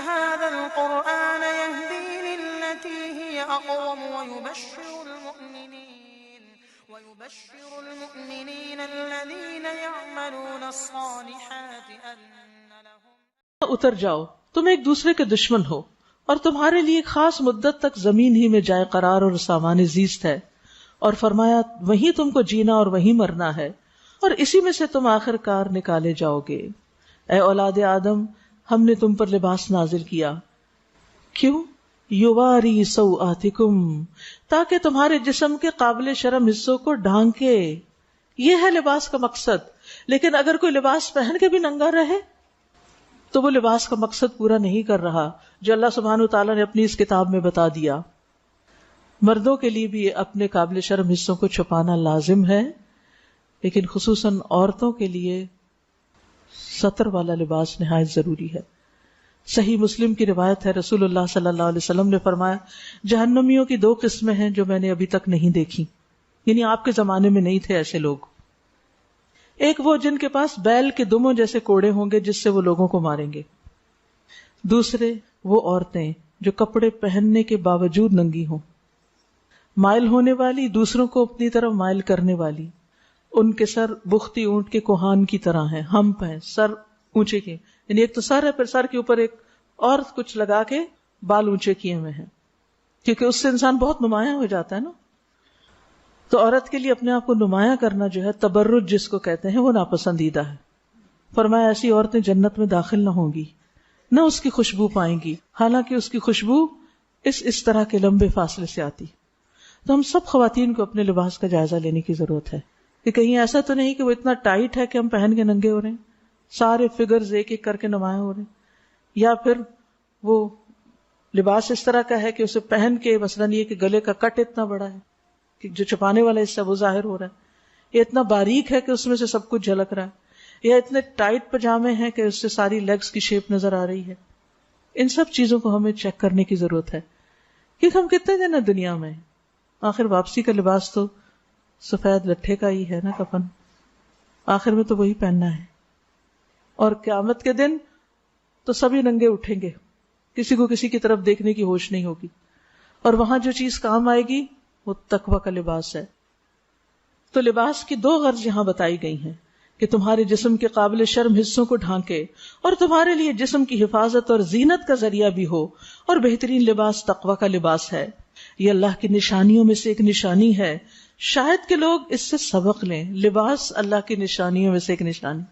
هذا القرآن يهدي للتي هي أقوم ويبشر المؤمنين الذين يعملون الصالحات أن لهم. اتر جاؤ، تم ایک دوسرے کے دشمن ہو اور تمہارے لیے ایک خاص مدت تک زمین ہی میں جائے قرار اور سامان زیست ہے، اور فرمایا وہیں تم کو جینا اور وہیں مرنا ہے، اور اسی میں سے تم آخر کار نکالے جاؤ گے. اے اولاد آدم، ہم نے تم پر لباس نازل کیا. کیوں؟ یواری سوآتکم، تاکہ تمہارے جسم کے قابل شرم حصوں کو ڈھانکے. یہ ہے لباس کا مقصد. لیکن اگر کوئی لباس پہن کے بھی ننگا رہے تو وہ لباس کا مقصد پورا نہیں کر رہا جو اللہ سبحانہ وتعالیٰ نے اپنی اس کتاب میں بتا دیا. مردوں کے لیے بھی اپنے قابل شرم حصوں کو چھپانا لازم ہے، لیکن خصوصاً عورتوں کے لیے ستر والا لباس نہایت ضروری ہے. صحیح مسلم کی روایت ہے، رسول اللہ صلی اللہ علیہ وسلم نے فرمایا جہنمیوں کی 2 قسمیں ہیں جو میں نے ابھی تک نہیں دیکھی، یعنی آپ کے زمانے میں نہیں تھے ایسے لوگ. ایک وہ جن کے پاس بیل کے دموں جیسے کوڑے ہوں گے جس سے وہ لوگوں کو ماریں گے. دوسرے وہ عورتیں جو کپڑے پہننے کے باوجود ننگی ہوں، مائل ہونے والی، دوسروں کو اپنی طرف مائل کرنے والی. ان کے سر بختی اونٹ کے کوہان کی طرح ہیں، ہمپ ہیں، سر اونچے کیے، یعنی ایک تو سر ہے، پھر سر کے اوپر ایک اور کچھ لگا کے بال اونچے کیے ہوئے ہیں، کیونکہ اس سے انسان بہت نمایاں ہو جاتا ہے نا. تو عورت کے لیے اپنے آپ کو نمایاں کرنا جو ہے، تبرج جس کو کہتے ہیں، وہ ناپسندیدہ ہے. فرمایا ایسی عورتیں جنت میں داخل نہ ہوں گی، نہ اس کی خوشبو پائیں گی، حالانکہ اس کی خوشبو اس طرح کے لمبے فاصلے سے آتی. تو ہم سب خواتین کو اپنے لباس کا جائزہ لینے کی ضرورت ہے کہ کہیں ایسا تو نہیں کہ وہ اتنا ٹائٹ ہے کہ ہم پہن کے ننگے ہو رہے ہیں، سارے فگرز ایک ایک کر کے نمایاں ہو رہے ہیں، یا پھر وہ لباس اس طرح کا ہے کہ اسے پہن کے مثلاً یہ کہ گلے کا کٹ اتنا بڑا ہے کہ جو چھپانے والا حصہ وہ ظاہر ہو رہا ہے، یہ اتنا باریک ہے کہ اس میں سے سب کچھ جھلک رہا ہے، یا اتنے ٹائٹ پجامے ہیں کہ اس سے ساری لیگز کی شیپ نظر آ رہی ہے. ان سب چیزوں کو ہمیں چیک کرنے کی ضرورت ہے، کیونکہ ہم کتنے دن ہیں دنیا میں، آخر واپسی کا لباس تو سفید لٹھے کا ہی ہے نا، کفن آخر میں تو وہی پہننا ہے. اور قیامت کے دن تو سبھی ننگے اٹھیں گے، کسی کو کسی کی طرف دیکھنے کی ہوش نہیں ہوگی، اور وہاں جو چیز کام آئے گی وہ تقوی کا لباس ہے. تو لباس کی 2 غرض یہاں بتائی گئی ہیں کہ تمہارے جسم کے قابل شرم حصوں کو ڈھانکے اور تمہارے لیے جسم کی حفاظت اور زینت کا ذریعہ بھی ہو، اور بہترین لباس تقوی کا لباس ہے. یہ اللہ کی نشانیوں میں سے ایک نشانی ہے، شاید کہ لوگ اس سے سبق لیں. لباس اللہ کی نشانیوں میں سے ایک نشانی.